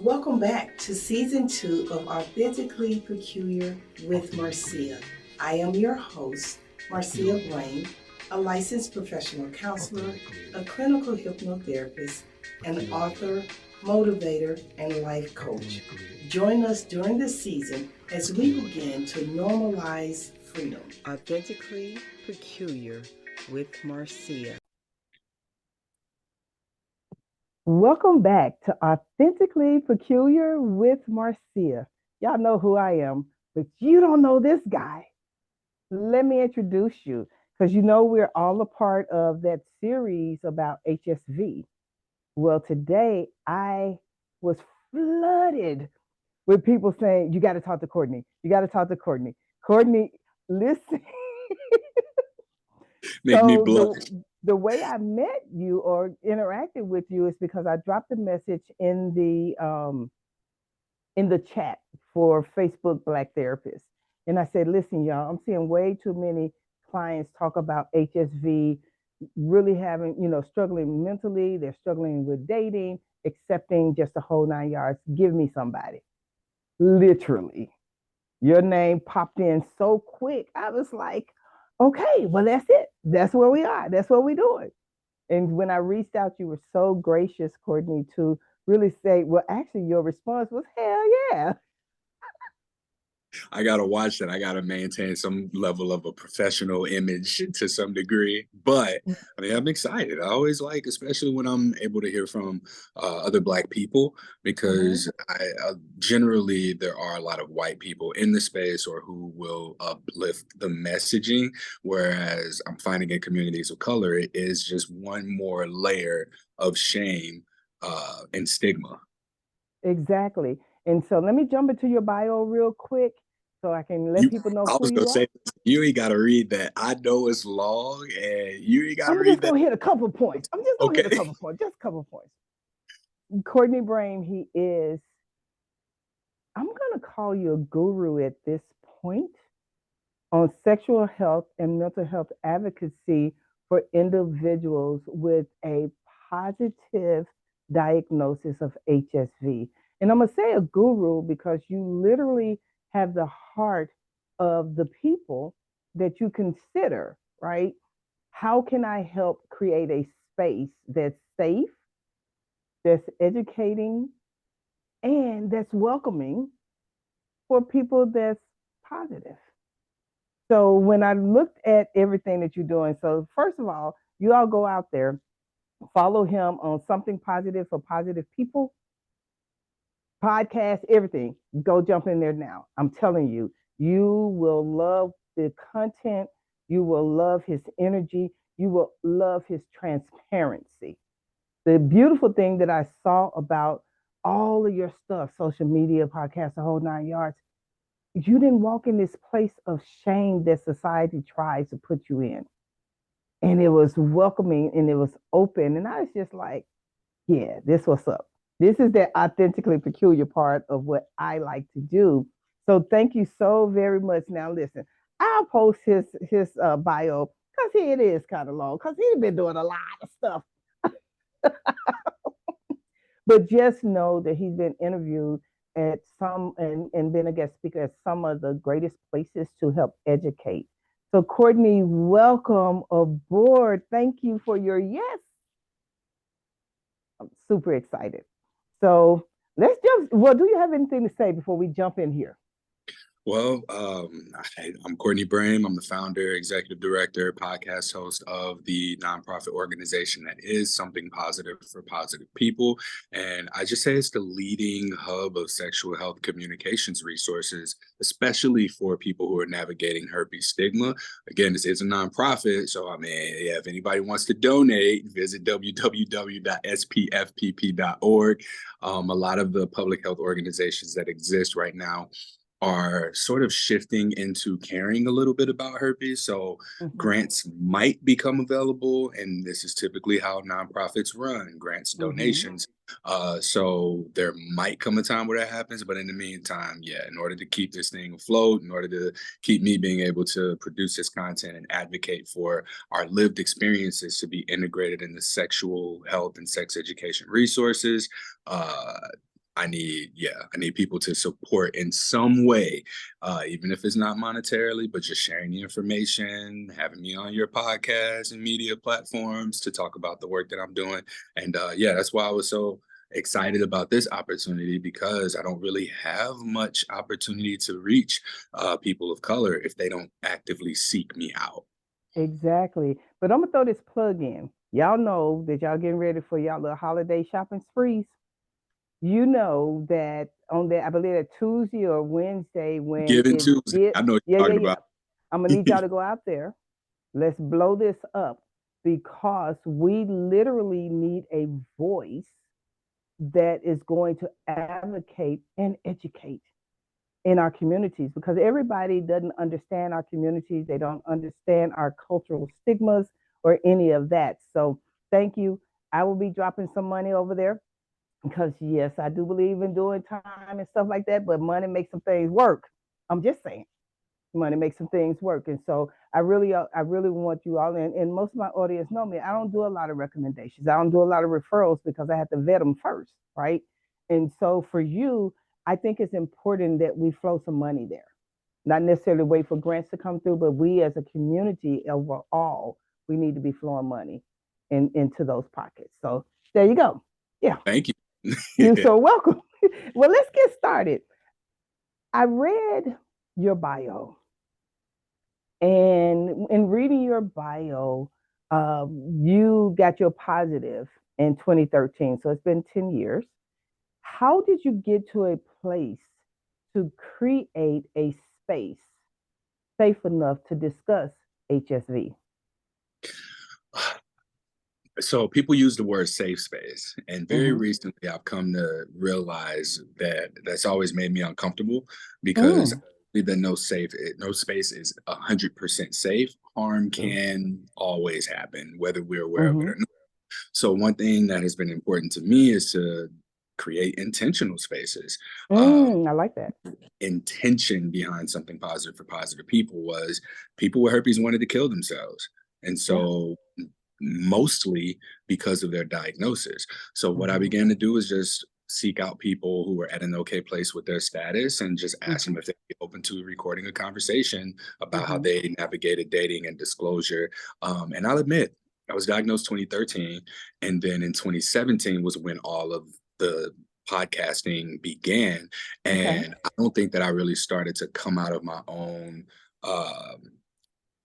Welcome back to season 2 of Authentically Peculiar with Marcia. I am your host, Marcia Brame, a licensed professional counselor, a clinical hypnotherapist, an author, motivator, and life coach. Join us during this season as we begin to normalize freedom. Authentically Peculiar with Marcia. Welcome back to Authentically Peculiar with Marcia. Y'all know who I am, but you don't know this guy. Let me introduce you because you know we're all a part of that series about HSV. Well, today I was flooded with people saying, you got to talk to Courtney. You got to talk to Courtney. Courtney, listen. Make me blush. The way I met you or interacted with you is because I dropped a message in the chat for Facebook Black Therapists. And I said, listen, y'all, I'm seeing way too many clients talk about HSV, really having, struggling mentally. They're struggling with dating, accepting just the whole 9 yards. Give me somebody. Literally. Your name popped in so quick. I was like, okay, well, that's it. That's where we are. That's what we're doing. And when I reached out, you were so gracious, Courtney, to really say, well, actually, your response was, hell yeah. I gotta watch that. I gotta maintain some level of a professional image to some degree. But I mean, I'm excited. I always like, especially when I'm able to hear from other Black people, because generally there are a lot of white people in the space or who will uplift the messaging, whereas I'm finding in communities of color, it is just one more layer of shame and stigma. Exactly. And so let me jump into your bio real quick so I can let You, people know I who was gonna you are. say you ain't gotta read that. I know it's long, and you ain't gotta I'm just read that. gonna hit a couple points. I'm just gonna hit a Okay. couple points, just a couple points. Courtney Brame, he is, I'm gonna call you a guru at this point on sexual health and mental health advocacy for individuals with a positive diagnosis of HSV. And I'm going to say a guru because you literally have the heart of the people that you consider, right? How can I help create a space that's safe, that's educating, and that's welcoming for people that's positive? So when I looked at everything that you're doing, so first of all, you all go out there, follow him on Something Positive for Positive People, podcast, everything. Go jump in there now. I'm telling you, you will love the content. You will love his energy. You will love his transparency. The beautiful thing that I saw about all of your stuff, social media, podcast, the whole 9 yards, you didn't walk in this place of shame that society tries to put you in. And it was welcoming and it was open. And I was just like, yeah, this what's up. This is the authentically peculiar part of what I like to do. So thank you so very much. Now listen, I'll post his bio because it is kind of long because he's been doing a lot of stuff. But just know that he's been interviewed at some and been a guest speaker at some of the greatest places to help educate. So, Courtney, welcome aboard. Thank you for your yes. I'm super excited. So, let's jump. Well, do you have anything to say before we jump in here? Well, I'm Courtney Brame. I'm the founder, executive director, podcast host of the nonprofit organization that is Something Positive for Positive People. And I just say it's the leading hub of sexual health communications resources, especially for people who are navigating herpes stigma. Again, this is a nonprofit. So, I mean, yeah, if anybody wants to donate, visit www.spfpp.org. A lot of the public health organizations that exist right now are sort of shifting into caring a little bit about herpes. So grants might become available, and this is typically how nonprofits run, grants, donations. So there might come a time where that happens, but in the meantime, yeah, in order to keep this thing afloat, in order to keep me being able to produce this content and advocate for our lived experiences to be integrated in the sexual health and sex education resources, I need people to support in some way, even if it's not monetarily, but just sharing the information, having me on your podcast and media platforms to talk about the work that I'm doing. And yeah, that's why I was so excited about this opportunity, because I don't really have much opportunity to reach people of color if they don't actively seek me out. Exactly. But I'm gonna throw this plug in. Y'all know that y'all getting ready for y'all little holiday shopping sprees. You know that on that, I believe that Tuesday or Wednesday when Giving it Tuesday, did, I know what yeah, you're yeah, talking yeah. about. I'm gonna need y'all to go out there. Let's blow this up because we literally need a voice that is going to advocate and educate in our communities because everybody doesn't understand our communities. They don't understand our cultural stigmas or any of that. So thank you. I will be dropping some money over there because yes, I do believe in doing time and stuff like that, but money makes some things work. I'm just saying money makes some things work. And so I really want you all, and most of my audience know me. I don't do a lot of recommendations. I don't do a lot of referrals because I have to vet them first, right? And so for you, I think it's important that we flow some money there, not necessarily wait for grants to come through, but we as a community overall, we need to be flowing money into those pockets. So there you go. Yeah, Thank you. you're so welcome. Well, let's get started. I read your bio. And in reading your bio, you got your positive in 2013. So it's been 10 years. How did you get to a place to create a space safe enough to discuss HSV? So people use the word safe space, and very Mm-hmm. recently I've come to realize that that's always made me uncomfortable, because I Mm. believe that no space is 100% safe. Harm True. can always happen, whether we're aware of it Mm-hmm. or not. So one thing that has been important to me is to create intentional spaces. I like that. Intention behind something positive for positive people was people with herpes wanted to kill themselves. And Yeah. so mostly because of their diagnosis. So what I Mm-hmm. began to do is just seek out people who were at an okay place with their status and just ask Mm-hmm. them if they'd be open to recording a conversation about how Mm-hmm. they navigated dating and disclosure. And I'll admit, I was diagnosed 2013, and then in 2017 was when all of the podcasting began. Okay. And I don't think that I really started to come out of my own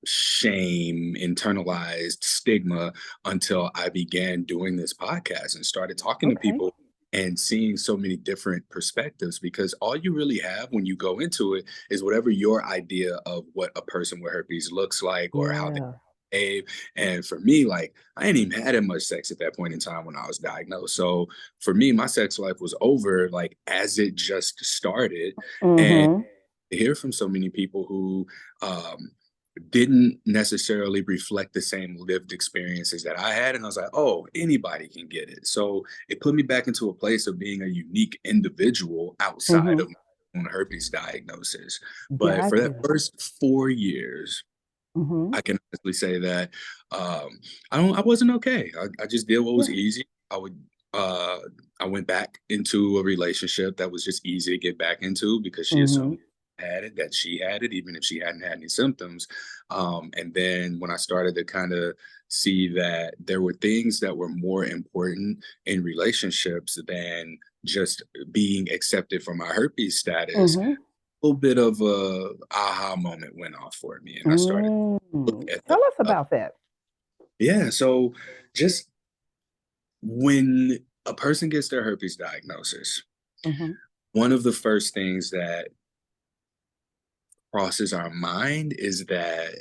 shame, internalized stigma, until I began doing this podcast and started talking to Okay. people and seeing so many different perspectives, because all you really have when you go into it is whatever your idea of what a person with herpes looks like or how they Yeah. behave. And for me, like, I ain't even had that much sex at that point in time when I was diagnosed. So for me, my sex life was over like as it just started. And Mm-hmm. to hear from so many people who um didn't necessarily reflect the same lived experiences that I had. And I was like, oh, anybody can get it. So it put me back into a place of being a unique individual outside Mm-hmm. of my own herpes diagnosis. But for that Gotcha. first 4 years, Mm-hmm. I can honestly say that I wasn't okay. I just did what was Yeah. easy. Uh I went back into a relationship that was just easy to get back into because she Mm-hmm. assumed had it, that she had it, even if she hadn't had any symptoms. And then when I started to kind of see that there were things that were more important in relationships than just being accepted for my herpes status, Mm-hmm. a little bit of a aha moment went off for me, and I started to look at the Tell us about that. yeah. So just when a person gets their herpes diagnosis, Mm-hmm. one of the first things that crosses our mind is that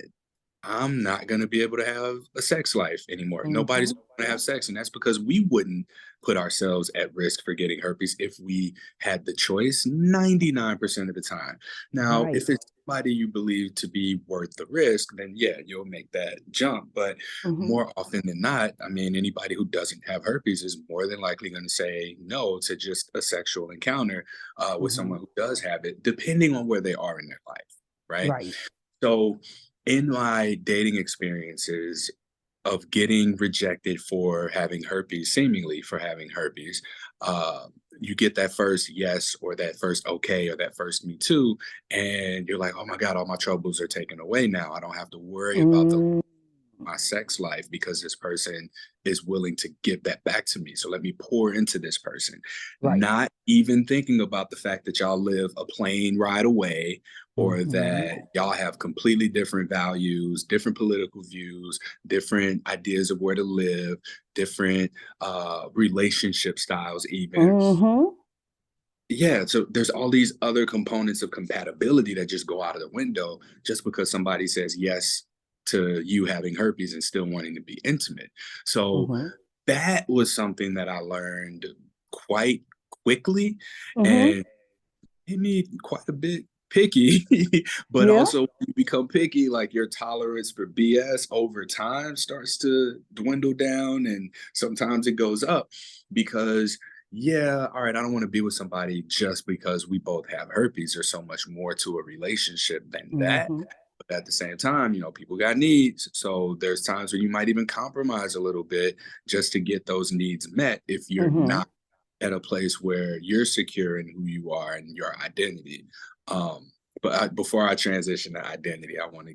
I'm not going to be able to have a sex life anymore. Mm-hmm. Nobody's going to have sex. And that's because we wouldn't put ourselves at risk for getting herpes if we had the choice 99% of the time. Now, Right. if it's somebody you believe to be worth the risk, then yeah, you'll make that jump. But Mm-hmm. more often than not, I mean, anybody who doesn't have herpes is more than likely going to say no to just a sexual encounter with Mm-hmm. someone who does have it, depending on where they are in their life. Right. Right. So, in my dating experiences of getting rejected for having herpes, seemingly for having herpes, uh, you get that first yes or that first okay or that first me too, and you're like, oh my God, all my troubles are taken away now. I don't have to worry about Mm, my sex life because this person is willing to give that back to me. So let me pour into this person, right. not even thinking about the fact that y'all live a plane ride away or Mm-hmm. that y'all have completely different values, different political views, different ideas of where to live, different relationship styles, even. Mm-hmm. Yeah, so there's all these other components of compatibility that just go out of the window just because somebody says yes to you having herpes and still wanting to be intimate. So Mm-hmm. that was something that I learned quite quickly Mm-hmm. and made me quite a bit picky, but Yeah. also when you become picky, like your tolerance for BS over time starts to dwindle down and sometimes it goes up because yeah, all right, I don't want to be with somebody just because we both have herpes. There's so much more to a relationship than that. Mm-hmm. But at the same time, people got needs. So there's times where you might even compromise a little bit just to get those needs met if you're Mm-hmm. not at a place where you're secure in who you are and your identity. Um, before I transition to identity, I want to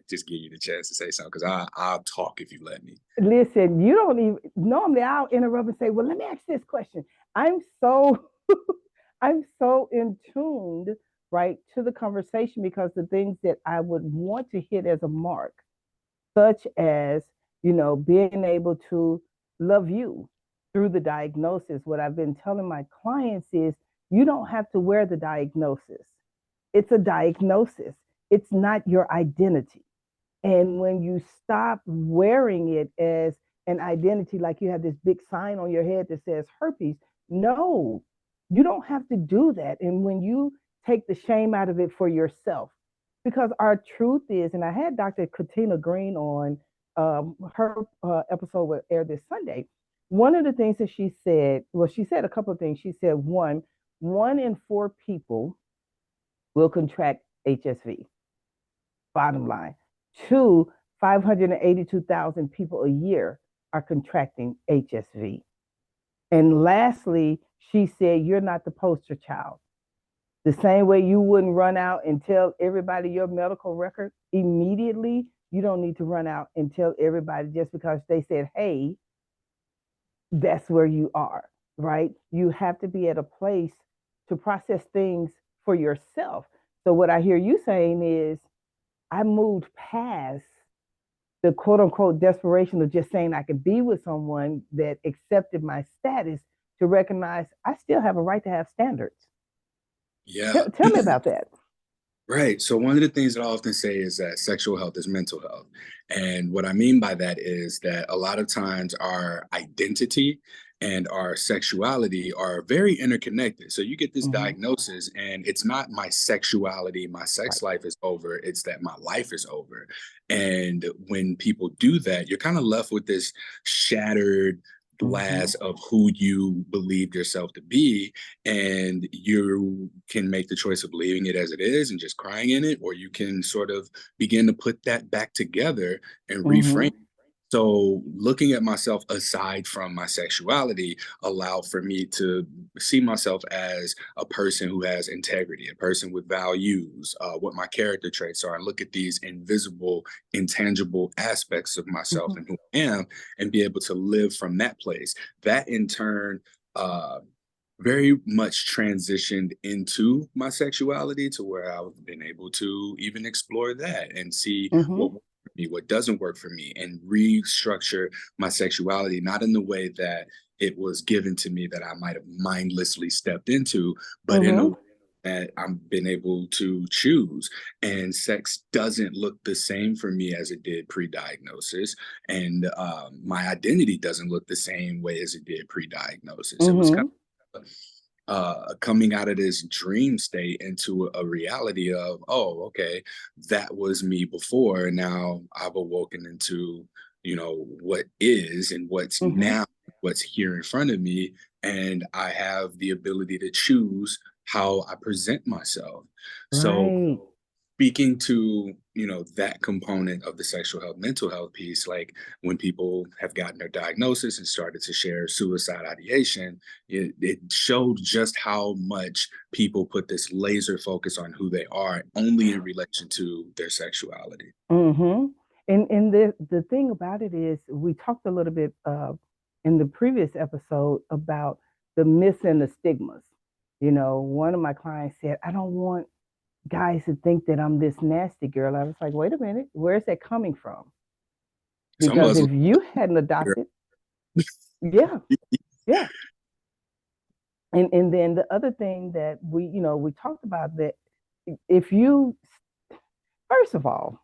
just give you the chance to say something because I'll talk if you let me. Listen, you don't even normally I'll interrupt and say, well, let me ask this question. I'm so I'm so in tuned, right, to the conversation because the things that I would want to hit as a mark, such as, being able to love you through the diagnosis. What I've been telling my clients is you don't have to wear the diagnosis. It's a diagnosis. It's not your identity. And when you stop wearing it as an identity, like you have this big sign on your head that says herpes, no, you don't have to do that. And when you take the shame out of it for yourself, because our truth is, and I had Dr. Katina Green on her episode will air this Sunday. One of the things that she said, well, she said a couple of things. She said, one in four people will contract HSV, bottom line. Two, 582,000 people a year are contracting HSV. And lastly, she said, you're not the poster child. The same way you wouldn't run out and tell everybody your medical record immediately, you don't need to run out and tell everybody just because they said, hey, that's where you are, right? You have to be at a place to process things for yourself. So, what I hear you saying is, I moved past the quote unquote desperation of just saying I could be with someone that accepted my status to recognize I still have a right to have standards. Yeah. Tell me about that. Right. So one of the things that I often say is that sexual health is mental health. And what I mean by that is that a lot of times our identity and our sexuality are very interconnected. So you get this Mm-hmm. diagnosis and it's not my sexuality, my Right. sex life is over, it's that my life is over. And when people do that, you're kind of left with this shattered Mm-hmm. glass of who you believed yourself to be, and you can make the choice of leaving it as it is and just crying in it, or you can sort of begin to put that back together and reframe. Mm-hmm. So looking at myself aside from my sexuality allowed for me to see myself as a person who has integrity, a person with values, what my character traits are, and look at these invisible, intangible aspects of myself Mm-hmm. and who I am, and be able to live from that place. That in turn uh, very much transitioned into my sexuality to where I've been able to even explore that and see Mm-hmm. what works for me, what doesn't work for me, and restructure my sexuality, not in the way that it was given to me that I might have mindlessly stepped into, but in a Mm-hmm. way that I've been able to choose. And sex doesn't look the same for me as it did pre-diagnosis. And my identity doesn't look the same way as it did pre-diagnosis. It was kind Mm-hmm. of coming out of this dream state into a reality of, oh, okay, that was me before. And now I've awoken into, what is and what's Mm-hmm. now, what's here in front of me. And I have the ability to choose how I present myself. So, Right. speaking to that component of the sexual health, mental health piece, like when people have gotten their diagnosis and started to share suicide ideation, it showed just how much people put this laser focus on who they are only in relation to their sexuality. Mm-hmm. And the thing about it is, we talked a little bit in the previous episode about the myths and the stigmas. One of my clients said, I don't want guys to think that I'm this nasty girl. I was like, wait a minute, where's that coming from? Some of Because us, if you hadn't adopted, yeah, yeah. And then the other thing that we talked about, that if you, first of all,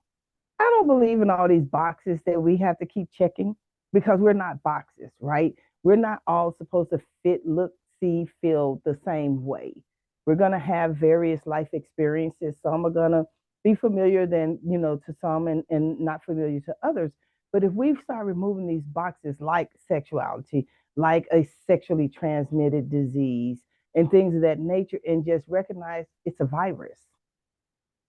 I don't believe in all these boxes that we have to keep checking, because we're not boxes, right? We're not all supposed to fit, look, see, feel the same way. We're going to have various life experiences. Some are going to be familiar to some, and not familiar to others. But if we start removing these boxes like sexuality, like a sexually transmitted disease, and things of that nature, and just recognize it's a virus,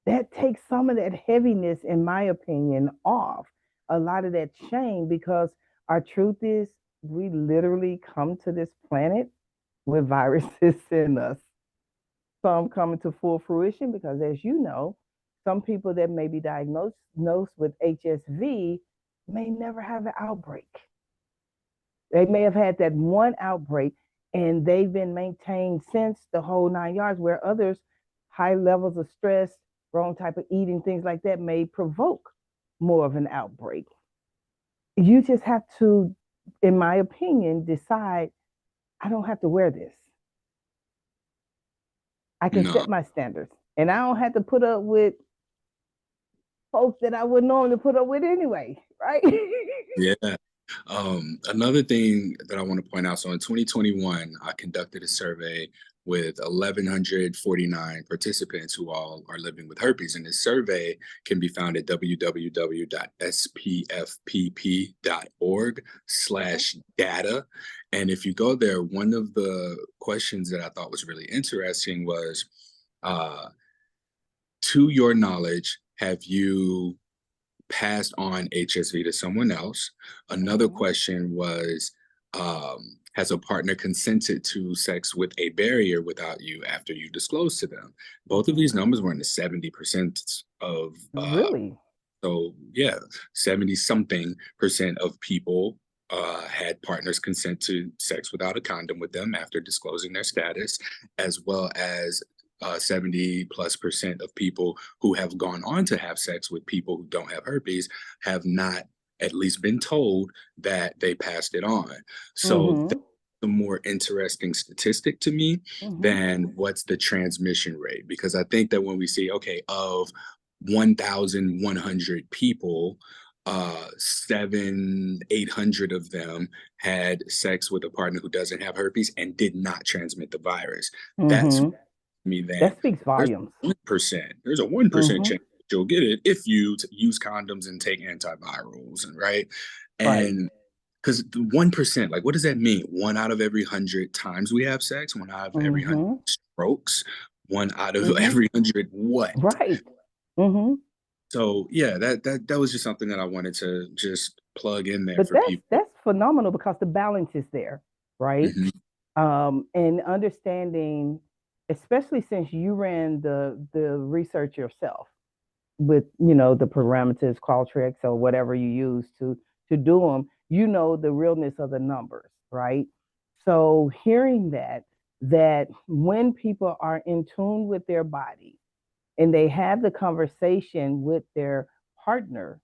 that takes some of that heaviness, in my opinion, off, a lot of that shame, because our truth is, we literally come to this planet with viruses in us. Some coming to full fruition because, as you know, some people that may be diagnosed with HSV may never have an outbreak. They may have had that one outbreak, and they've been maintained since, the whole 9 yards, where others, high levels of stress, wrong type of eating, things like that, may provoke more of an outbreak. You just have to, in my opinion, decide, I don't have to wear this. I can no, set my standards, and I don't have to put up with folks that I would normally put up with anyway, right? yeah. Another thing that I want to point out, so in 2021, I conducted a survey with 1,149 participants who all are living with herpes. And this survey can be found at www.spfpp.org/data. And if you go there, one of the questions that I thought was really interesting was, to your knowledge, have you passed on HSV to someone else? Another Mhm. question was, has a partner consented to sex with a barrier without you after you disclose to them? Both of Mhm. these numbers were in the 70% of, Really? so yeah, 70 something percent of people had partners consent to sex without a condom with them after disclosing their status, as well as 70+% of people who have gone on to have sex with people who don't have herpes have not at least been told that they passed it on. So that's Mhm. a more interesting statistic to me Mhm. than what's the transmission rate. Because I think that when we see, okay, of 1,100 people, 800 of them had sex with a partner who doesn't have herpes and did not transmit the virus. That's Mhm. me That then. speaks There's volumes. 1%. There's a 1% Mhm. chance that you'll get it if you use condoms and take antivirals, and right. Right. And because the 1%, like, what does that mean? One out of every 100 times we have sex, one out of every 100 Mhm. strokes, one out of Mhm. every 100 what? Right. Mhm. So yeah, that was just something that I wanted to just plug in there But for people. that's phenomenal, because the balance is there, right? Mhm. And understanding, especially since you ran the research yourself, with the parameters, Qualtrics, or whatever you use to do them, the realness of the numbers, right? So hearing that when people are in tune with their body, and they have the conversation with their partner,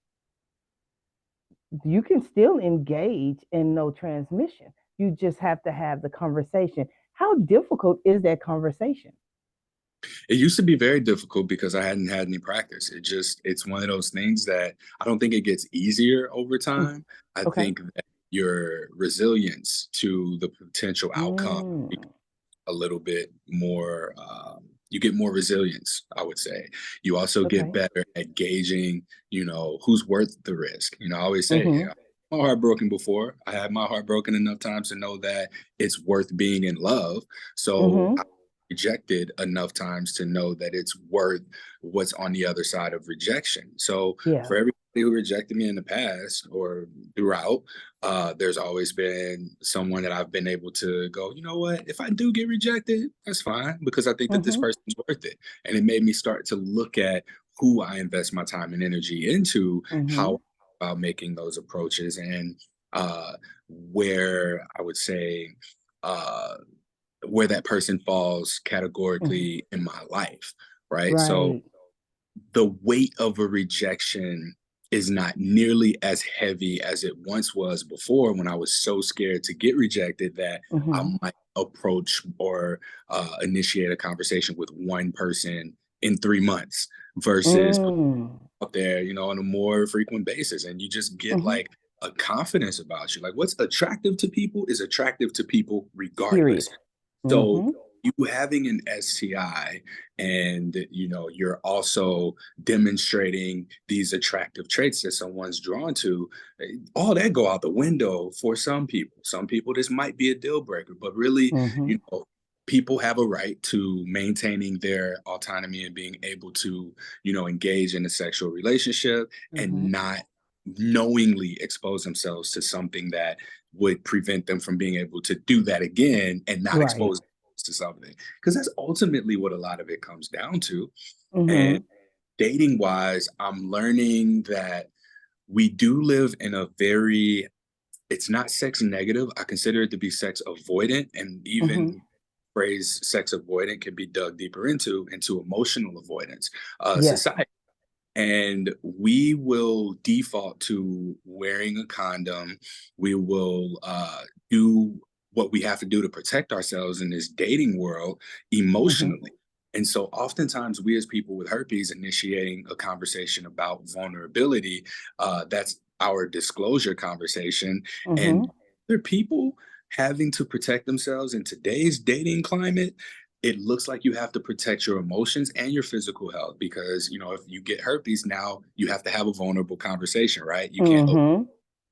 you can still engage in no transmission. You just have to have the conversation. How difficult is that conversation? It used to be very difficult because I hadn't had any practice. It's one of those things that I don't think it gets easier over Mm, time. I okay. think that your resilience to the potential outcome Mm, a little bit more, you get more resilience, I would say. You also get okay. better at gauging, who's worth the risk. I always say, Mm-hmm. yeah, my heart broken before. I had my heart broken enough times to know that it's worth being in love. So Mm-hmm. rejected enough times to know that it's worth what's on the other side of rejection. So Yeah. for everybody who rejected me in the past or throughout, there's always been someone that I've been able to go, you know what, if I do get rejected, that's fine because I think that this Mm-hmm. person's worth it. And it made me start to look at who I invest my time and energy into, Mm-hmm. how about making those approaches, and where I would say uh, where that person falls Mm-hmm. categorically in my life, right? So Right. the weight of a rejection is not nearly as heavy as it once was before, when I was so scared to get rejected that I Mm-hmm. might approach or initiate a conversation with one person in 3 months versus Mm. out there, on a more frequent basis. And you just get Mm-hmm. like a confidence about you. Like what's attractive to people is attractive to people Period. regardless. So Mm-hmm. you having an STI, and you're also demonstrating these attractive traits that someone's drawn to, all that go out the window for some people. Some people this might be a deal breaker, but really, Mm-hmm. people have a right to maintaining their autonomy and being able to, engage in a sexual relationship Mm-hmm. and not knowingly expose themselves to something that would prevent them from being able to do that again and not Right. expose to something, because that's ultimately what a lot of it comes down to. And Mm-hmm. dating wise, I'm learning that we do live in a very, it's not sex negative, I consider it to be sex avoidant, and Mm-hmm. even phrase sex avoidant can be dug deeper into emotional avoidance Yes. society. And we will default to wearing a condom. We will do what we have to do to protect ourselves in this dating world Mm-hmm. emotionally. And so oftentimes we as people with herpes initiating a conversation about vulnerability, that's our disclosure conversation. Mm-hmm. And other people having to protect themselves in today's dating climate, it looks like you have to protect your emotions and your physical health, because if you get herpes, now you have to have a vulnerable conversation, right? You can't Mm-hmm.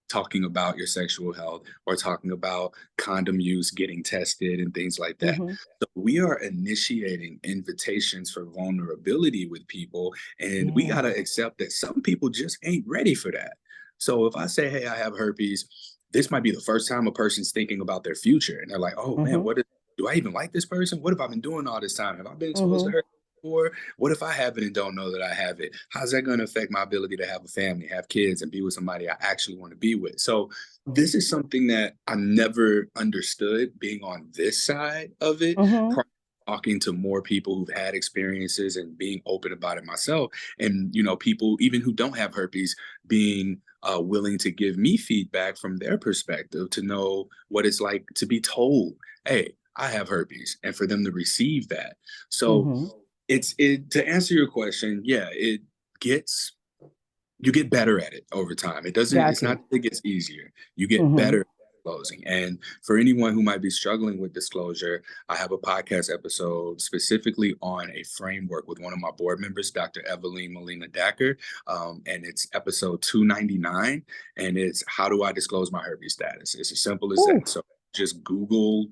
talking about your sexual health or talking about condom use, getting tested, and things like that. Mm-hmm. So we are initiating invitations for vulnerability with people, and we got Yeah. to accept that some people just ain't ready for that. So if I say, hey, I have herpes, this might be the first time a person's thinking about their future, and they're like, oh man, Mm-hmm. do I even like this person? What have I been doing all this time? Have I been exposed to Mm-hmm. her before? What if I have it and don't know that I have it? How's that going to affect my ability to have a family, have kids, and be with somebody I actually want to be with? So this is something that I never understood being on this side of it. Mm-hmm. Talking to more people who've had experiences and being open about it myself, and people even who don't have herpes being willing to give me feedback from their perspective to know what it's like to be told, hey, I have herpes, and for them to receive that. So Mm-hmm. it to answer your question, yeah, gets you get better at it over time. It's Got not you. that it gets easier. You get Mm-hmm. better at disclosing. And for anyone who might be struggling with disclosure, I have a podcast episode specifically on a framework with one of my board members, Dr. Evelyn Molina Dacker. And it's episode 299. And it's how do I disclose my herpes status? It's as simple as Ooh. that. So just Google,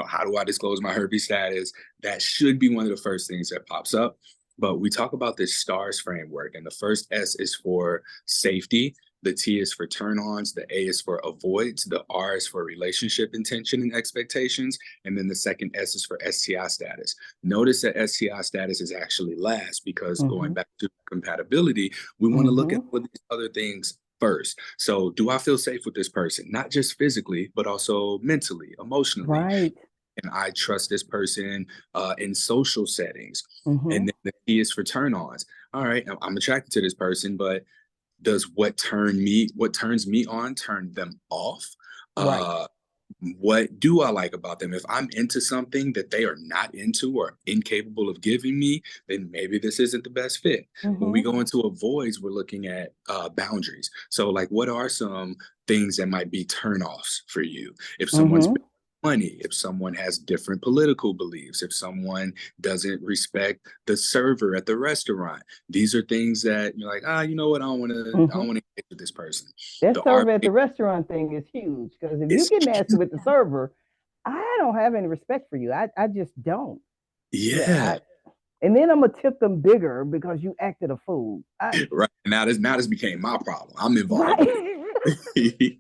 how do I disclose my herpes status? That should be one of the first things that pops up. But we talk about this STARS framework, and the first S is for safety, the T is for turn ons, the A is for avoids, the R is for relationship intention and expectations, and then the second S is for STI status. Notice that STI status is actually last, because going Mm-hmm. back to compatibility, we want to look Mm-hmm. at all these other things first. So, do I feel safe with this person? Not just physically, but also mentally, emotionally. Right. And I trust this person in social settings. Mm-hmm. And then the T is for turn ons. All right, I'm attracted to this person, but does what turns me on turn them off? Right. Uh, what do I like about them? If I'm into something that they are not into or incapable of giving me, then maybe this isn't the best fit. When we Mm-hmm. go into avoids, we're looking at boundaries. So, like, what are some things that might be turnoffs for you? If someone's Mm-hmm. money, if someone has different political beliefs, if someone doesn't respect the server at the restaurant, these are things that you're like, you know what, I Mm-hmm. don't want to engage with this person. That The server at RP the restaurant thing is huge, because if you is get nasty with the server, I don't have any respect for you. I just don't. Yeah. Yeah. And then I'm gonna tip them bigger because you acted a fool. Right. Now this became my problem. I'm involved in Right. it.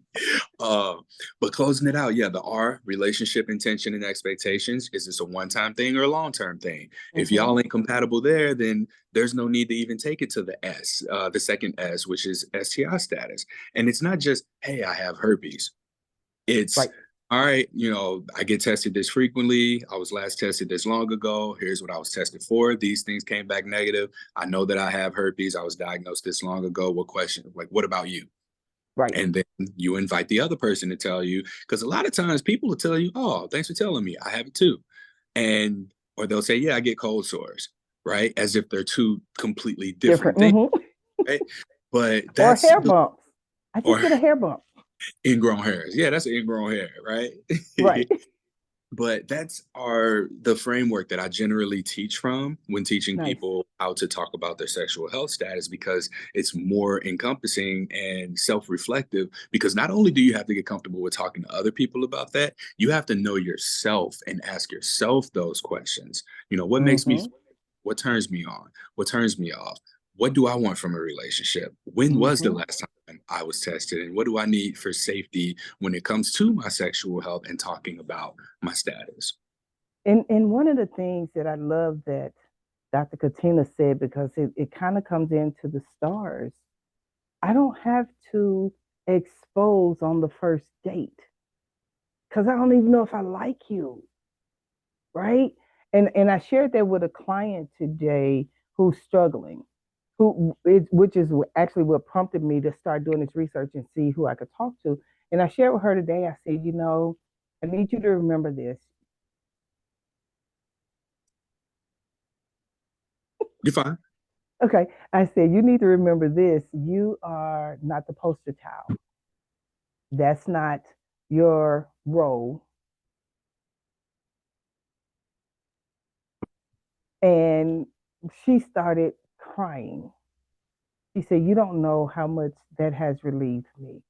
uh, but closing it out, yeah, the R, relationship intention and expectations. Is this a one-time thing or a long-term thing? If Mm-hmm. y'all ain't compatible there, then there's no need to even take it to the S, the second S, which is STI status. And it's not just, hey, I have herpes. It's Right. all right, I get tested this frequently. I was last tested this long ago. Here's what I was tested for. These things came back negative. I know that I have herpes. I was diagnosed this long ago. What question? Like, what about you? Right. And then you invite the other person to tell you, because a lot of times people will tell you, oh, thanks for telling me. I have it too. And, or they'll say, yeah, I get cold sores, right? As if they're two completely Different. different things, Mm-hmm. right? But Or that's hair the, bumps. I just or get a hair bump. ingrown hairs. Yeah, that's an ingrown hair, right? Right. But that's the framework that I generally teach from when teaching Nice. people how to talk about their sexual health status, because it's more encompassing and self-reflective. Because not only do you have to get comfortable with talking to other people about that, you have to know yourself and ask yourself those questions. What makes me, Mm-hmm. what turns me on, what turns me off, what do I want from a relationship, when was the Mm-hmm. last time I was tested, and what do I need for safety when it comes to my sexual health and talking about my status. And one of the things that I love that Dr. Katina said, because it kind of comes into the stars, I don't have to expose on the first date because I don't even know if I like you, right? And I shared that with a client today who's struggling, which is actually what prompted me to start doing this research and see who I could talk to. And I shared with her today. I said, I need you to remember this. You're fine. Okay, I said you need to remember this. You are not the poster child. That's not your role. And she started crying. She said, you don't know how much that has relieved me.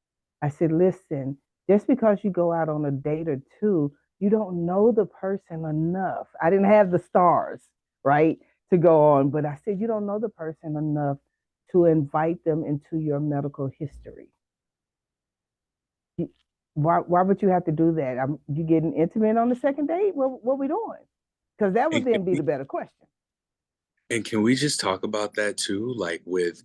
I said, listen, just because you go out on a date or two, you don't know the person enough. I didn't have the stars, right, to go on, but I said, you don't know the person enough to invite them into your medical history. Why would you have to do that? You getting intimate on the second date? What we doing? Because that would And can then be we the better question. and can we just talk about that too? Like with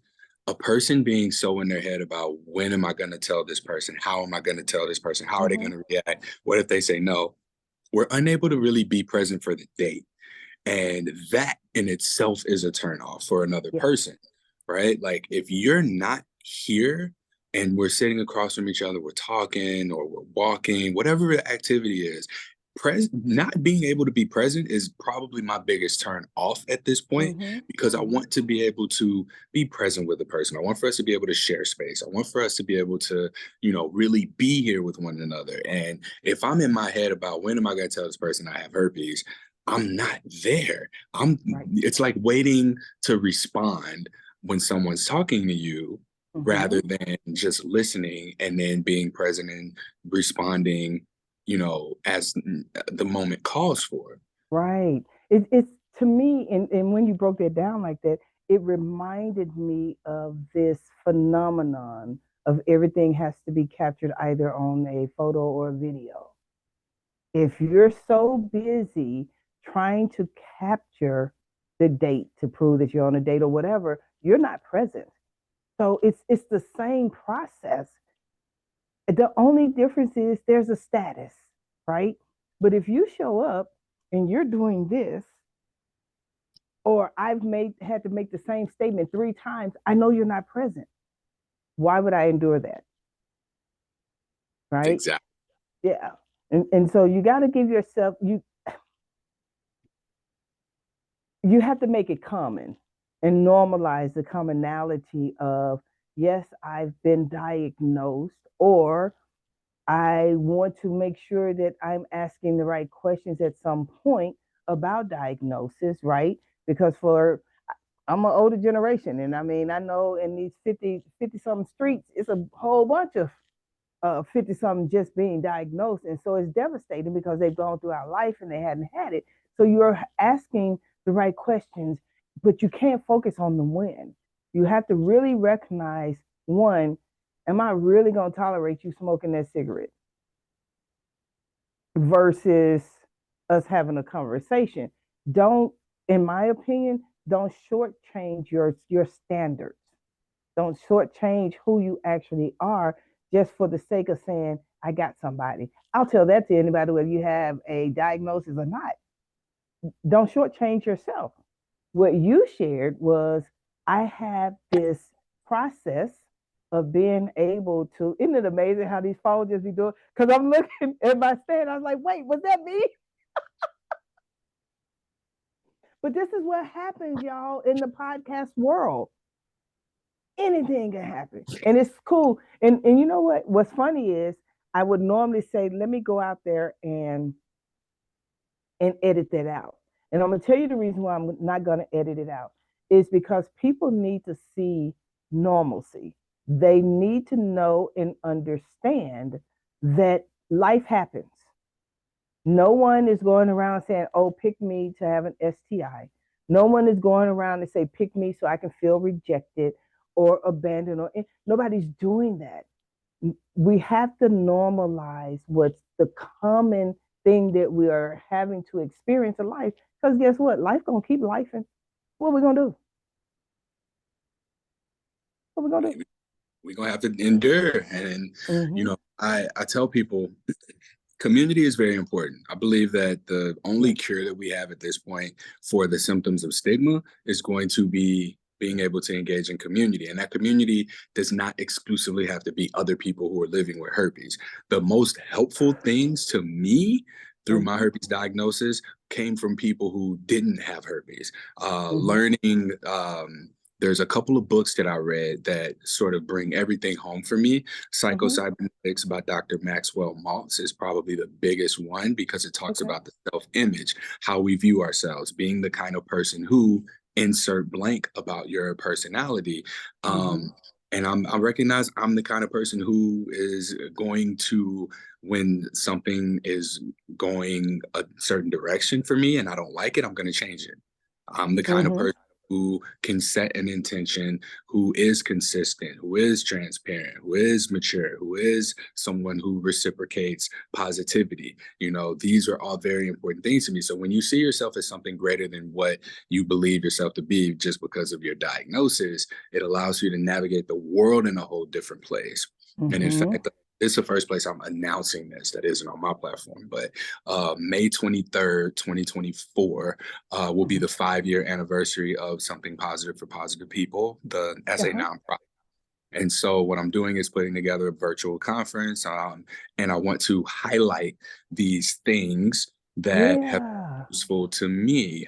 a person being so in their head about when am I going to tell this person? How am I going to tell this person? How are they Mm-hmm. going to react? What if they say no? We're unable to really be present for the date. And that in itself is a turnoff for another Yeah. person, right? Like if you're not here and we're sitting across from each other, we're talking or we're walking, whatever the activity is, not being able to be present is probably my biggest turn off at this point, Mm-hmm. because I Mm-hmm. want to be able to be present with the person. I want for us to be able to share space. I want for us to be able to, really be here with one another. And if I'm in my head about when am I going to tell this person I have herpes, I'm not there. Right. It's like waiting to respond when someone's talking to you Mm-hmm. rather than just listening and then being present and responding, as the moment calls for. Right. It's to me, and when you broke that down like that, it reminded me of this phenomenon of everything has to be captured either on a photo or a video. If you're so busy trying to capture the date to prove that you're on a date or whatever, you're not present. So it's the same process. The only difference is there's a status, right? But if you show up and you're doing this, or I've made had to make the same statement 3 times, I know you're not present. Why would I endure that? Right? Exactly. Yeah. And so you got to give yourself you have to make it common and normalize the commonality of, yes, I've been diagnosed, or I want to make sure that I'm asking the right questions at some point about diagnosis, right? Because I'm an older generation, and I mean, I know in these 50 something streets, it's a whole bunch of 50 something just being diagnosed. And so it's devastating because they've gone throughout life and they hadn't had it. So you're asking the right questions, but you can't focus on the when. You have to really recognize, one, am I really going to tolerate you smoking that cigarette versus us having a conversation? Don't, in my opinion, don't shortchange your standards. Don't shortchange who you actually are just for the sake of saying, I got somebody. I'll tell that to anybody, whether you have a diagnosis or not. Don't shortchange yourself. What you shared was, I have this process of being able to, isn't it amazing how these phones just be doing? Because I'm looking at my stand, I was like, wait, was that me? But this is what happens, y'all, in the podcast world. Anything can happen. And it's cool. And you know what? What's funny is, I would normally say, let me go out there and edit that out. And I'm going to tell you the reason why I'm not going to edit it out is because people need to see normalcy. They need to know and understand that life happens. No one is going around saying, oh, pick me to have an STI. No one is going around to say, pick me so I can feel rejected or abandoned. Or nobody's doing that. We have to normalize what's the common thing that we are having to experience in life. Because guess what? Life gonna keep lifing. What are we gonna do? What are we gonna do? We're gonna have to endure. And I tell people, community is very important. I believe that the only cure that we have at this point for the symptoms of stigma is going to be being able to engage in community. And that community does not exclusively have to be other people who are living with herpes. The most helpful things to me through my herpes diagnosis came from people who didn't have herpes. Learning, there's a couple of books that I read that sort of bring everything home for me. Psycho-Cybernetics by Dr. Maxwell Maltz is probably the biggest one, because it talks about the self-image, how we view ourselves, being the kind of person who insert blank about your personality. And I recognize I'm the kind of person who is going to, when something is going a certain direction for me and I don't like it, I'm going to change it. I'm the kind of person who can set an intention, who is consistent, who is transparent, who is mature, who is someone who reciprocates positivity. You know, these are all very important things to me. So when you see yourself as something greater than what you believe yourself to be just because of your diagnosis, it allows you to navigate the world in a whole different place. And in fact, this is the first place I'm announcing this that isn't on my platform, but May 23rd, 2024 will be the 5-year anniversary of Something Positive for Positive People, as a nonprofit. And so what I'm doing is putting together a virtual conference, and I want to highlight these things that have been useful to me,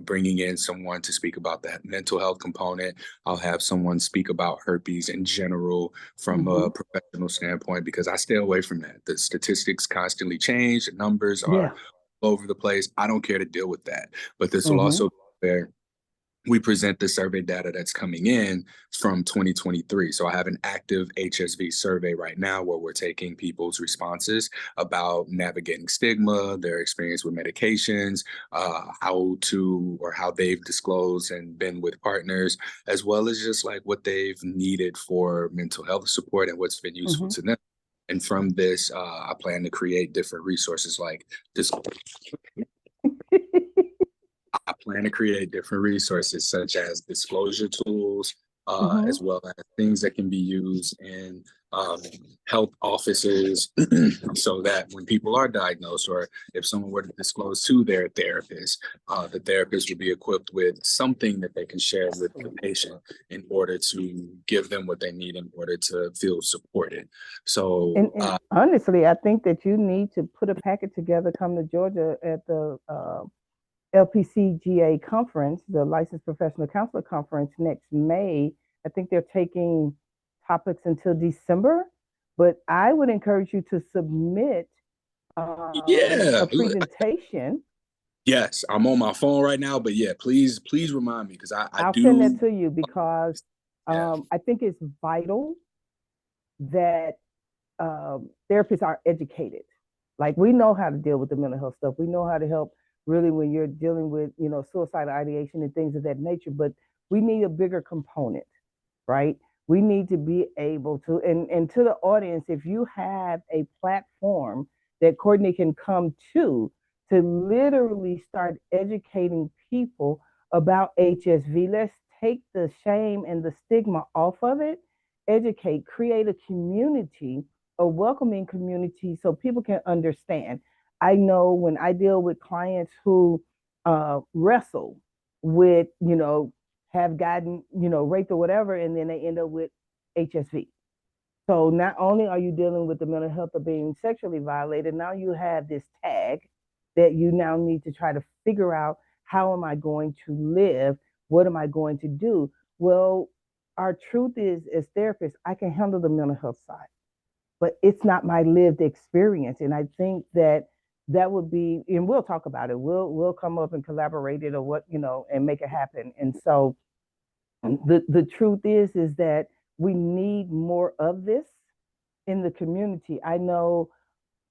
bringing in someone to speak about that mental health component. I'll have someone speak about herpes in general from a professional standpoint, because I stay away from that. The statistics constantly change. The numbers are all over the place. I don't care to deal with that. But this will also be where we present the survey data that's coming in from 2023. So I have an active HSV survey right now where we're taking people's responses about navigating stigma, their experience with medications, how they've disclosed and been with partners, as well as just like what they've needed for mental health support and what's been useful to them. And from this, I plan to create different resources like this. I plan to create different resources such as disclosure tools, as well as things that can be used in health offices so that when people are diagnosed, or if someone were to disclose to their therapist, the therapist would be equipped with something that they can share with the patient in order to give them what they need in order to feel supported. So and honestly, I think that you need to put a packet together, come to Georgia at the LPCGA conference, the Licensed Professional Counselor Conference next May. I think they're taking topics until December, but I would encourage you to submit a presentation. Yes, I'm on my phone right now, but yeah, please remind me, because I'll send that to you, because I think it's vital that therapists are educated. Like, we know how to deal with the mental health stuff. We know how to help really when you're dealing with, suicidal ideation and things of that nature. But we need a bigger component, right? We need to be able to, and to the audience, if you have a platform that Courtney can come to literally start educating people about HSV, let's take the shame and the stigma off of it, educate, create a community, a welcoming community so people can understand. I know when I deal with clients who wrestle with, have gotten, raped or whatever, and then they end up with HSV. So not only are you dealing with the mental health of being sexually violated, now you have this tag that you now need to try to figure out, how am I going to live? What am I going to do? Well, our truth is, as therapists, I can handle the mental health side, but it's not my lived experience. And I think that would be, and we'll talk about it. We'll come up and collaborate it, or what, and make it happen. And so the truth is that we need more of this in the community. I know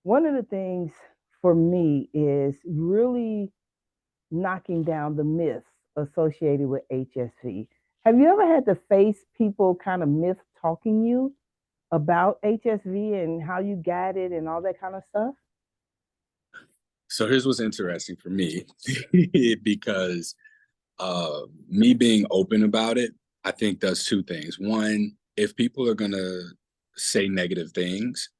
one of the things for me is really knocking down the myths associated with HSV. Have you ever had to face people kind of myth talking you about HSV and how you got it and all that kind of stuff? So here's what's interesting for me, because me being open about it, I think does two things. One, if people are gonna say negative things,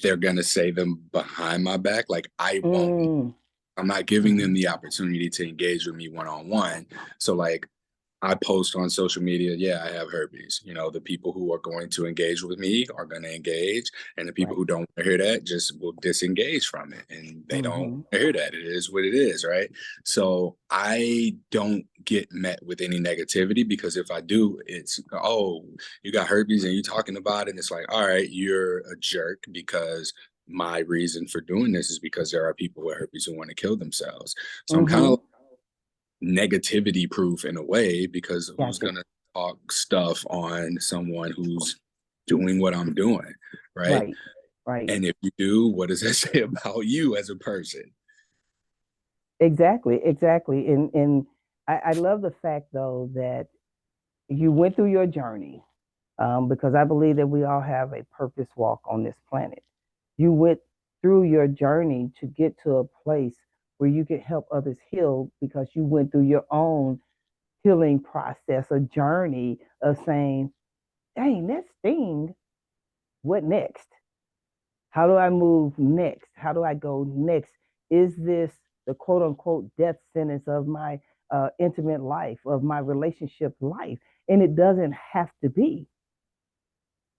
they're gonna say them behind my back. Like I won't. Mm, I'm not giving them mhm. the opportunity to engage with me one on one. So like I post on social media, yeah, I have herpes. The people who are going to engage with me are going to engage, and the people Right. who don't want to hear that just will disengage from it, and they don't Mm-hmm. hear that. It is what it is, right? So I don't get met with any negativity, because if I do, it's, oh, you got herpes and you talking about it, and it's like, all right, you're a jerk, because my reason for doing this is because there are people with herpes who want to kill themselves. So I'm kind Mm-hmm. of negativity proof in a way, because who's Gotcha. gonna talk stuff on someone who's doing what I'm doing, right? Right. Right. And if you do, what does that say about you as a person? Exactly. Exactly. And I love the fact though that you went through your journey, because I believe that we all have a purpose walk on this planet. You went through your journey to get to a place where you could help others heal, because you went through your own healing process, a journey of saying, dang, that sting, what next? How do I move next? How do I go next? Is this the quote unquote death sentence of my intimate life, of my relationship life? And it doesn't have to be.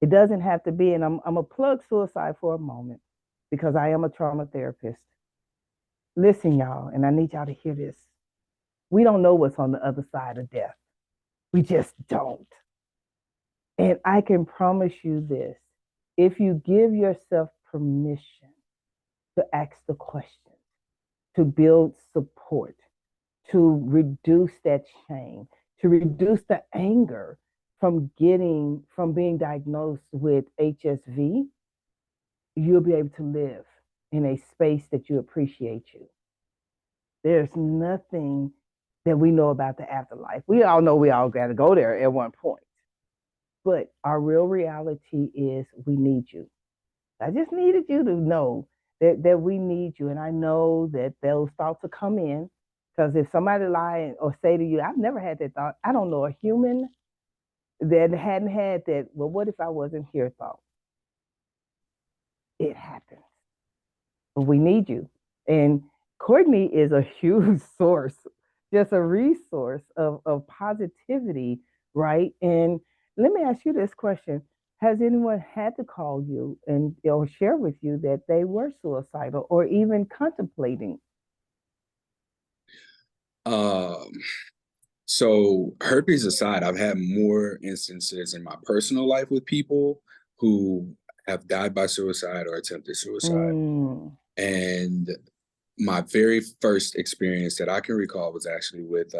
It doesn't have to be. And I'm a plug suicide for a moment, because I am a trauma therapist. Listen, y'all, and I need y'all to hear this. We don't know what's on the other side of death. We just don't. And I can promise you this, if you give yourself permission to ask the questions, to build support, to reduce that shame, to reduce the anger from being diagnosed with HSV, you'll be able to live in a space that you appreciate you. There's nothing that we know about the afterlife. We all know we all got to go there at one point. But our real reality is we need you. I just needed you to know that we need you. And I know that those thoughts will come in, because if somebody lie or say to you, I've never had that thought, I don't know a human that hadn't had that, well, what if I wasn't here thought? It happens. But we need you. And Courtney is a huge source, just a resource of positivity, right? And let me ask you this question. Has anyone had to call you and or share with you that they were suicidal or even contemplating? Um, so herpes aside, I've had more instances in my personal life with people who have died by suicide or attempted suicide. Mm, And my very first experience that I can recall was actually with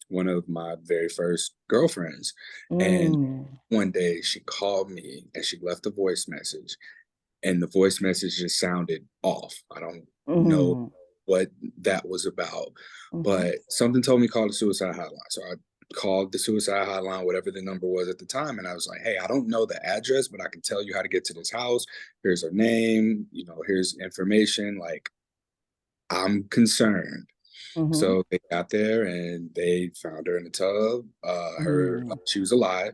one of my very first girlfriends. And mm, one day she called me and she left a voice message. and the voice message just sounded off. I don't know Mm-hmm. what that was about, Mm-hmm. but something told me call the suicide hotline. So I called the suicide hotline, whatever the number was at the time, and I was like, "Hey, I don't know the address, but I can tell you how to get to this house. Here's her name. Here's information. Like, I'm concerned." Mm-hmm. So they got there and they found her in the tub. She was alive.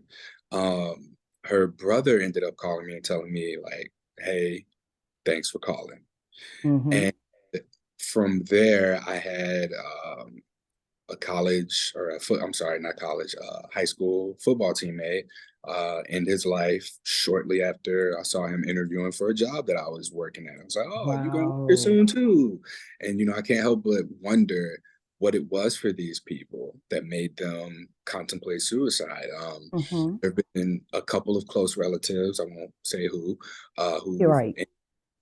Her brother ended up calling me and telling me like, "Hey, thanks for calling." Mm-hmm. And from there, I had a college or a foot, I'm sorry, not college, high school football teammate end his life shortly after I saw him interviewing for a job that I was working at. I was like, "Oh, you're going to work here Wow. soon too." And, I can't help but wonder what it was for these people that made them contemplate suicide. Mm-hmm. There have been a couple of close relatives, I won't say You're who've right.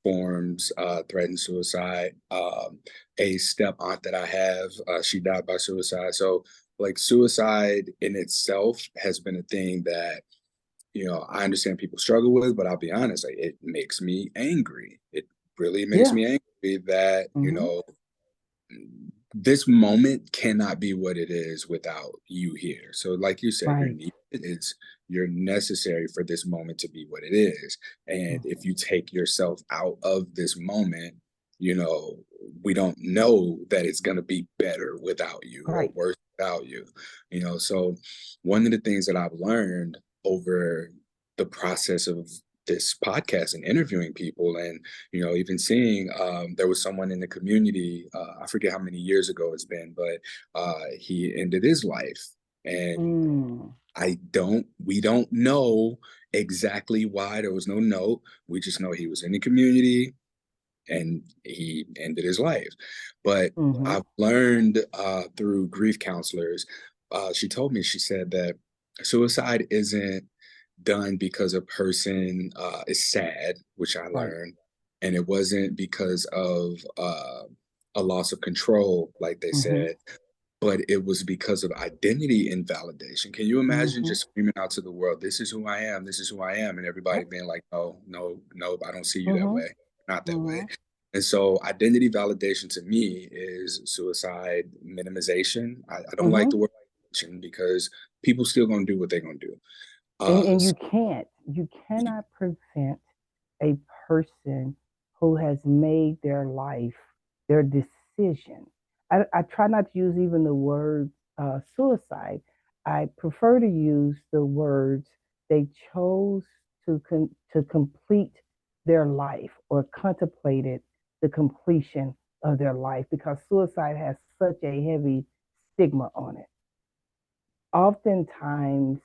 forms threatened suicide. A step aunt that I have, she died by suicide. So, like, suicide in itself has been a thing that I understand people struggle with, but I'll be honest, like, it makes me angry. It really makes Yeah. me angry that Mm-hmm. this moment cannot be what it is without you here. So, like you said, you're Right. needed. You're necessary for this moment to be what it is. And if you take yourself out of this moment, you know, we don't know that it's going to be better without you or Right. worse without you. So one of the things that I've learned over the process of this podcast and interviewing people, and even seeing, there was someone in the community, I forget how many years ago it's been, but he ended his life. And Mm. we don't know exactly why. There was no note. We just know he was in the community and he ended his life. But Mm-hmm. I've learned through grief counselors, she told me, she said that suicide isn't done because a person is sad, which I Right. learned, and it wasn't because of a loss of control, like they Mm-hmm. said, but it was because of identity invalidation. Can you imagine Mm-hmm. just screaming out to the world, "This is who I am, this is who I am," and everybody Yep. being like, "No, no, no, I don't see you that Mm-hmm. way, not that way." Mm-hmm. And so identity validation to me is suicide minimization. I don't like Mm-hmm. the word because people still gonna do what they're gonna do. And So you cannot prevent a person who has made their life their decision. I try not to use even the word suicide. I prefer to use the words they chose to complete their life or contemplated the completion of their life because suicide has such a heavy stigma on it. Oftentimes,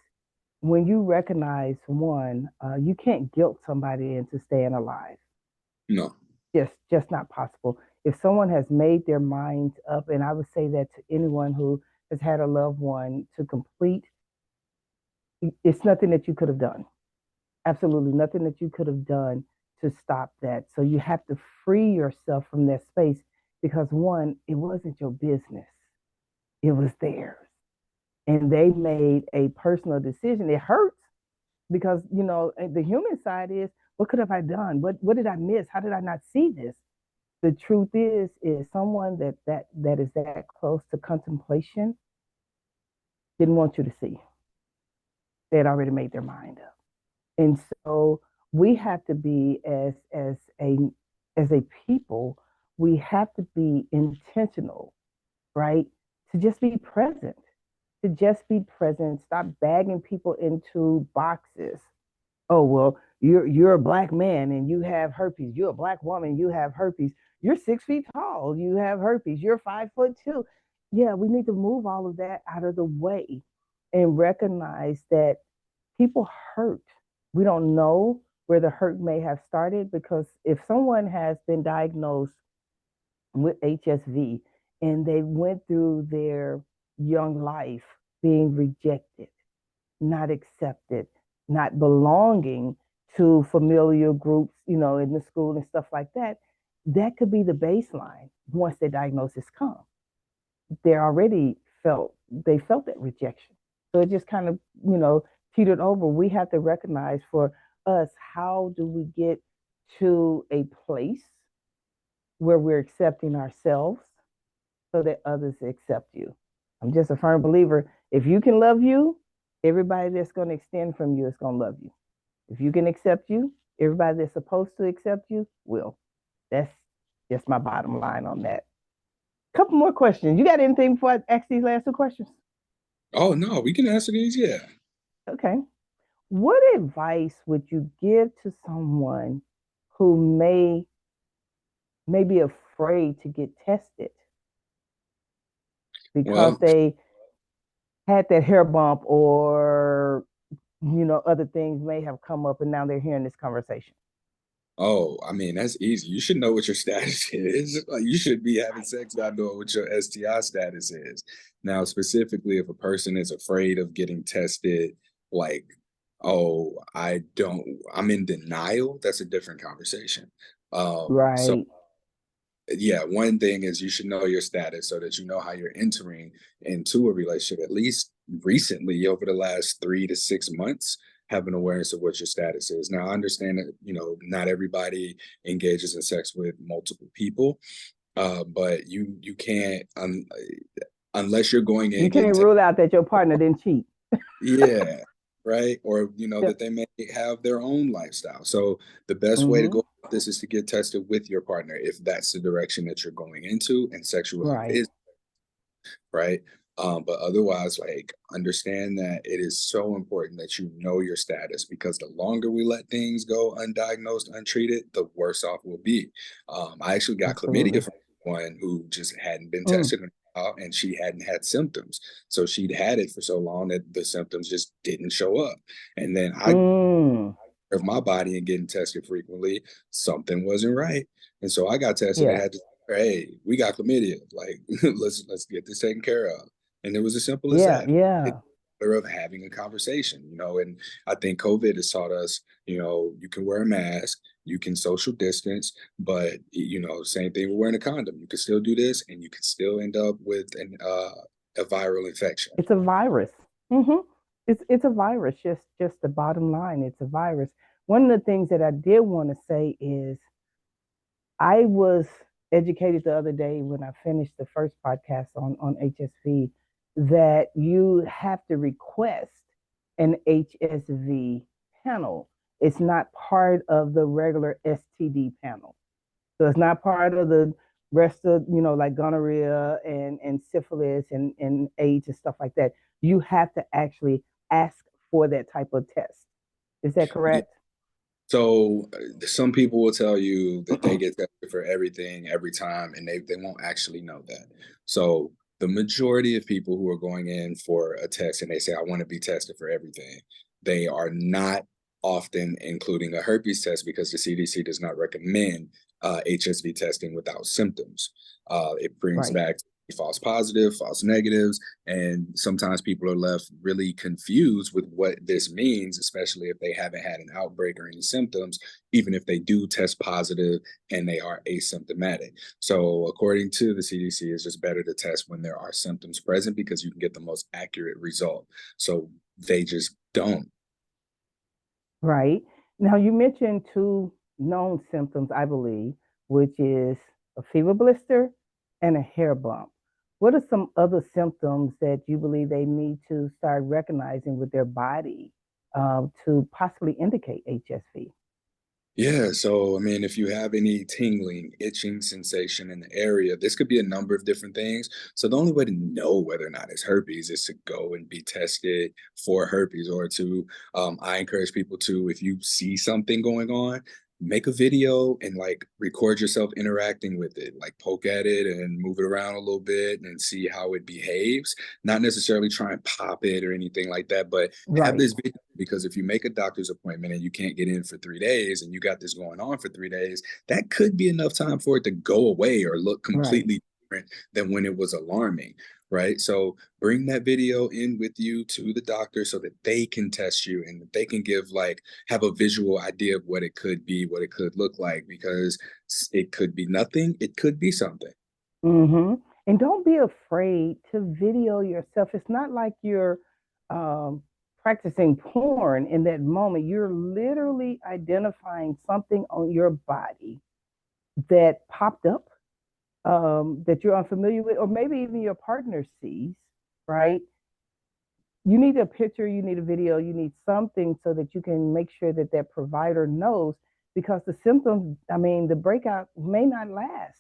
when you recognize one, you can't guilt somebody into staying alive. no, Just not possible. If someone has made their minds up, and I would say that to anyone who has had a loved one to complete, it's nothing that you could have done. Absolutely nothing that you could have done to stop that. So you have to free yourself from that space because one, it wasn't your business. It was theirs. And they made a personal decision. It hurts because the human side is what could have I done, what did I miss, how did I not see this. The truth is someone that is that close to contemplation didn't want you to see. They had already made their mind up. And so we have to be as a people, we have to be intentional, right, to just be present, stop bagging people into boxes. Oh well, you're a black man and you have herpes. You're a black woman, you have herpes. You're 6 feet tall, you have herpes. You're 5'2". Yeah, we need to move all of that out of the way and recognize that people hurt. We don't know where the hurt may have started because if someone has been diagnosed with HSV and they went through their young life being rejected, not accepted, not belonging to familiar groups, in the school and stuff like that, that could be the baseline once the diagnosis comes. They already felt that rejection. So it just kind of, teetered over. We have to recognize for us, how do we get to a place where we're accepting ourselves so that others accept you. I'm just a firm believer. If you can love you, everybody that's going to extend from you is going to love you. If you can accept you, everybody that's supposed to accept you will. That's just my bottom line on that. Couple more questions. You got anything before I ask these last two questions? Oh no, we can answer these. Yeah. Okay. What advice would you give to someone who may be afraid to get tested because Well, they had that hair bump or other things may have come up and now they're hearing this conversation? oh, I mean, that's easy. You should know what your status is. Like, you should be having sex not knowing what your STI status is. Now, specifically, if a person is afraid of getting tested, like, oh, I'm in denial, that's a different conversation. So Right. yeah, one thing is you should know your status so that you know how you're entering into a relationship, at least recently over the last 3 to 6 months, have an awareness of what your status is. Now, I understand that, not everybody engages in sex with multiple people, but you can't, unless you're going You in getting can't rule out that your partner didn't cheat. yeah, right. Or, Yep. that they may have their own lifestyle. So the best way to Mm-hmm. go about this is to get tested with your partner if that's the direction that you're going into and sexual health Right. is, right? But otherwise, like, understand that it is so important that you know your status because the longer we let things go undiagnosed, untreated, the worse off we'll be. I actually got chlamydia Absolutely. from one who just hadn't been Mm. tested in a while and she hadn't had symptoms. So she'd had it for so long that the symptoms just didn't show up. And then I Mm. of my body and getting tested frequently, something wasn't right. And so I got tested and Yeah. had to, hey, we got chlamydia. Like, let's get this taken care of. And it was as simple as Yeah. that. It's Yeah. a matter of having a conversation, and I think COVID has taught us, you can wear a mask, you can social distance, but same thing with wearing a condom. You can still do this and you can still end up with a viral infection. It's a virus. Hmm. It's a virus. Just the bottom line. It's a virus. One of the things that I did want to say is I was educated the other day when I finished the first podcast on HSV that you have to request an HSV panel. It's not part of the regular STD panel. So it's not part of the rest of, like gonorrhea and syphilis and AIDS and stuff like that. You have to actually ask for that type of test. Is that correct? So some people will tell you that they get tested for everything every time, and they won't actually know that. So the majority of people who are going in for a test and they say, I want to be tested for everything, they are not often including a herpes test because the CDC does not recommend HSV testing without symptoms. It brings Right. back false positive, false negatives, and sometimes people are left really confused with what this means, especially if they haven't had an outbreak or any symptoms, even if they do test positive and they are asymptomatic. So according to the CDC, it's just better to test when there are symptoms present because you can get the most accurate result. So they just don't. Right. Now, you mentioned two known symptoms, I believe, which is a fever blister and a hair bump. What are some other symptoms that you believe they need to start recognizing with their body to possibly indicate HSV? Yeah, so I mean, if you have any tingling, itching sensation in the area, this could be a number of different things. So the only way to know whether or not it's herpes is to go and be tested for herpes, or to, I encourage people to, if you see something going on, make a video and like record yourself interacting with it, like poke at it and move it around a little bit and see how it behaves. Not necessarily try and pop it or anything like that, but have Right. this video because if you make a doctor's appointment and you can't get in for 3 days and you got this going on for 3 days, that could be enough time for it to go away or look Right. completely different than when it was alarming, right? So bring that video in with you to the doctor so that they can test you and that they can have a visual idea of what it could be, what it could look like, because it could be nothing, it could be something. Mm-hmm. And don't be afraid to video yourself. It's not like you're um, practicing porn in that moment, you're literally identifying something on your body that popped up, that you're unfamiliar with, or maybe even your partner sees, right? You need a picture, you need a video, you need something so that you can make sure that that provider knows, because the symptoms, I mean, the breakout may not last,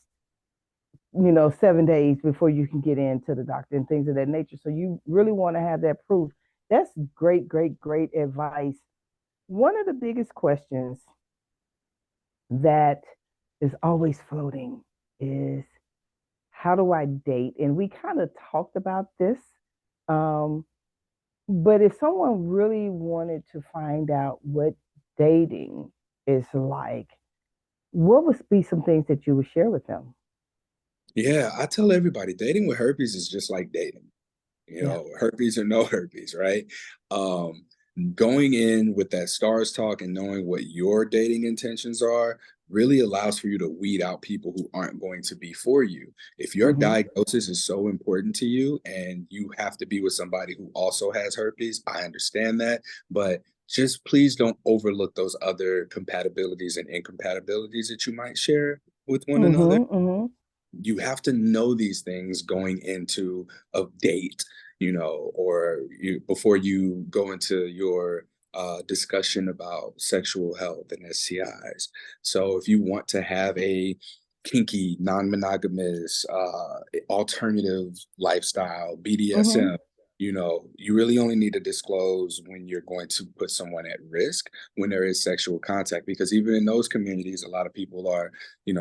7 days before you can get into the doctor and things of that nature. So you really want to have that proof. That's great, great, great advice. One of the biggest questions that is always floating is, how do I date? And we kind of talked about this. Um, but if someone really wanted to find out what dating is like, what would be some things that you would share with them? Yeah, I tell everybody dating with herpes is just like dating. Yeah. Herpes or no herpes, right? Um, Going in with that stars talk and knowing what your dating intentions are really allows for you to weed out people who aren't going to be for you. If your Mm-hmm. diagnosis is so important to you and you have to be with somebody who also has herpes, I understand that, but just please don't overlook those other compatibilities and incompatibilities that you might share with one another. Mm-hmm. Mm-hmm. You have to know these things going into a date, or before you go into your discussion about sexual health and STIs. So if you want to have a kinky, non-monogamous, alternative lifestyle, Mm-hmm. BDSM, you really only need to disclose when you're going to put someone at risk when there is sexual contact, because even in those communities, a lot of people are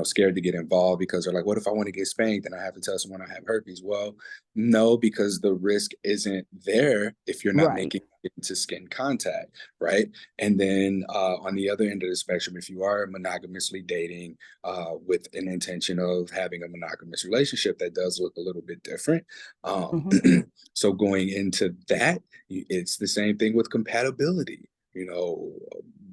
scared to get involved because they're like, what if I want to get spanked and I have to tell someone I have herpes? Well, no, because the risk isn't there if you're not Right. making it into skin contact, right? And then on the other end of the spectrum, if you are monogamously dating with an intention of having a monogamous relationship, that does look a little bit different. Mm-hmm. So going into that, it's the same thing with compatibility. You know,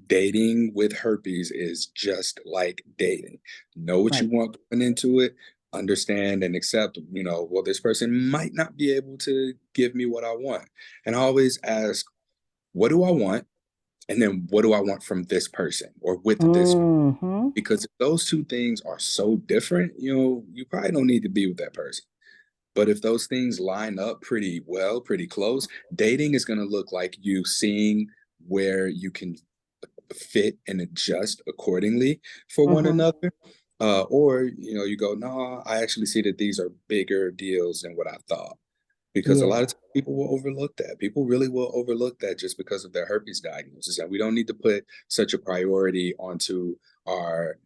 Dating with herpes is just like dating. Know what you Right. want going into it, understand and accept, well, this person might not be able to give me what I want. And I always ask, what do I want? And then what do I want from this person or with this? Mm-hmm. Because if those two things are so different, you probably don't need to be with that person. But if those things line up pretty well, pretty close, dating is going to look like you seeing where you can fit and adjust accordingly for one Mm-hmm. another. Or, you go, no, I actually see that these are bigger deals than what I thought. Because a lot of Yeah. times people will overlook that. People really will overlook that just because of their herpes diagnosis. And we don't need to put such a priority onto our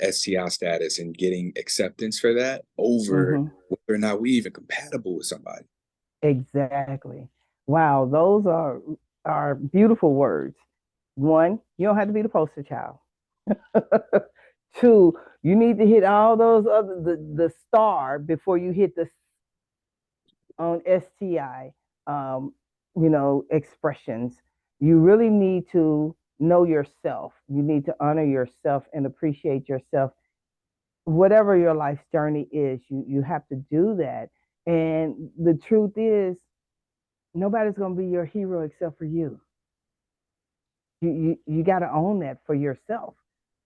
STI status and getting acceptance for that over Mm-hmm. whether or not we even compatible with somebody. Exactly. Wow, those are beautiful words. One, you don't have to be the poster child. Two, you need to hit all those other the star before you hit the on STI, expressions. You really need to know yourself. You need to honor yourself and appreciate yourself. Whatever your life's journey is, you have to do that. And the truth is, nobody's going to be your hero except for you. You got to own that for yourself.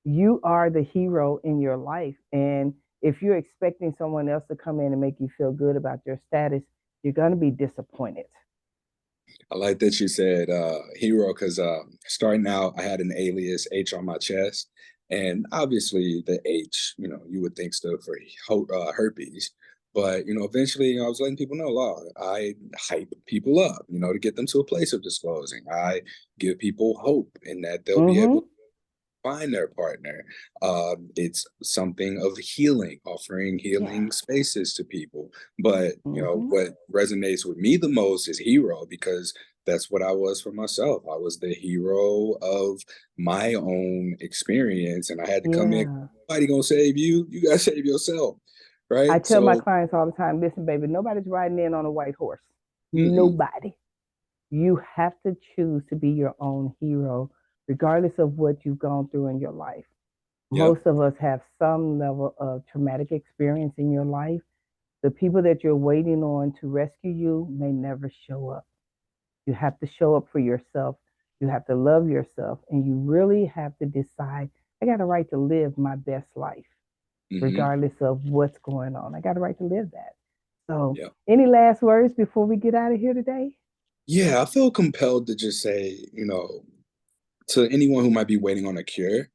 You are the hero in your life. And if you're expecting someone else to come in and make you feel good about your status, you're going to be disappointed. I like that you said hero because starting out, I had an alias H on my chest. And obviously, the H, you would think stood for herpes. But, eventually I was letting people know, I hype people up, to get them to a place of disclosing. I give people hope in that they'll be able Mm-hmm. to find their partner. It's something of healing, offering Yeah. healing spaces to people. But Mm-hmm. what resonates with me the most is hero, because that's what I was for myself. I was the hero of my own experience, and I had to come in. Yeah. Nobody gonna save you. You gotta save yourself, I right? tell my So, clients all the time, listen, baby, nobody's riding in on a white horse. mm-mm, Nobody. You have to choose to be your own hero, regardless of what you've gone through in your life. yep. Most of us have some level of traumatic experience in your life. The people that you're waiting on to rescue you may never show up. You have to show up for yourself. You have to love yourself. And you really have to decide, I got a right to live my best life, Hmm. regardless of what's going on. I got a right to live that. So, Yeah. any last words before we get out of here today? Yeah, I feel compelled to just say, to anyone who might be waiting on a cure,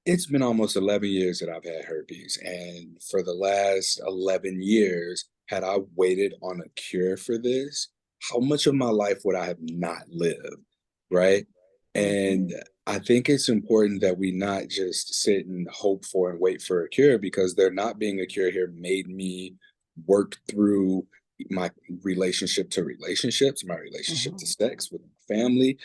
it's been almost 11 years that I've had herpes. And for the last 11 years, had I waited on a cure for this, how much of my life would I have not lived? Right. Mm-hmm. And I think it's important that we not just sit and hope for and wait for a cure, because there not being a cure here made me work through my relationship to relationships, my relationship to Mm-hmm. sex with family,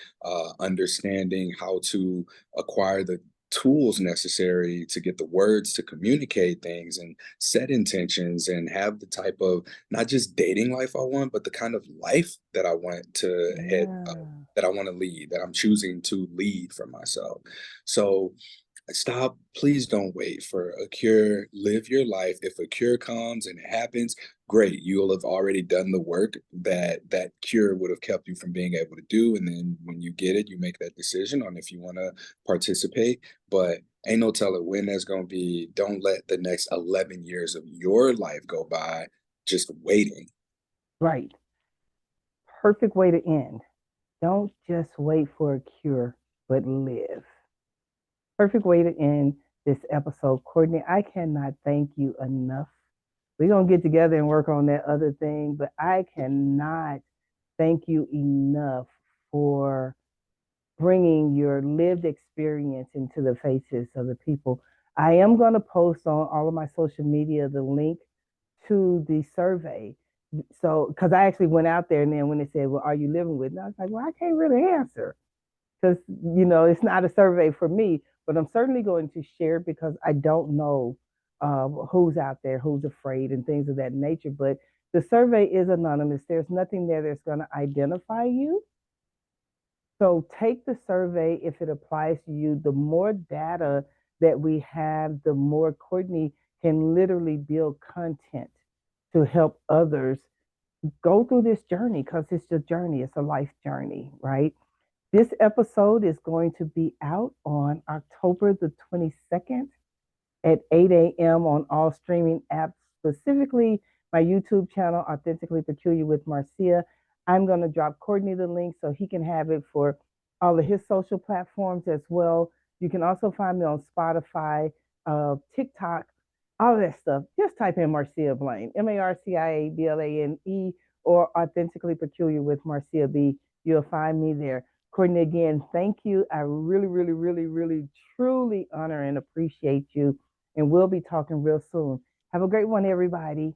understanding how to acquire the tools necessary to get the words to communicate things and set intentions and have the type of not just dating life I want, but the kind of life that I want to head Yeah. that I want to lead, that I'm choosing to lead for myself. So stop. Please don't wait for a cure. Live your life. If a cure comes and it happens, great. You'll have already done the work that that cure would have kept you from being able to do. And then when you get it, you make that decision on if you want to participate. But ain't no telling when that's going to be. Don't let the next 11 years of your life go by just waiting. Right. Perfect way to end. Don't just wait for a cure, but live. Perfect way to end this episode. Courtney, I cannot thank you enough. We're going to get together and work on that other thing, but I cannot thank you enough for bringing your lived experience into the faces of the people. I am going to post on all of my social media the link to the survey. So, because I actually went out there, and then when they said, "Well, are you living with?" And I was like, "Well, I can't really answer because it's not a survey for me." But I'm certainly going to share it because I don't know who's out there, who's afraid, and things of that nature. But the survey is anonymous. There's nothing there that's going to identify you. So take the survey if it applies to you. The more data that we have, the more Courtney can literally build content to help others go through this journey, because it's a journey, it's a life journey, right? This episode is going to be out on October the 22nd at 8 a.m. on all streaming apps, specifically my YouTube channel, Authentically Peculiar with Marcia. I'm going to drop Courtney the link so he can have it for all of his social platforms as well. You can also find me on Spotify, TikTok, all of that stuff. Just type in Marcia Blane, MarciaBlane, or Authentically Peculiar with Marcia B. You'll find me there. Courtney, again, thank you. I really, really, really, really, truly honor and appreciate you. And we'll be talking real soon. Have a great one, everybody.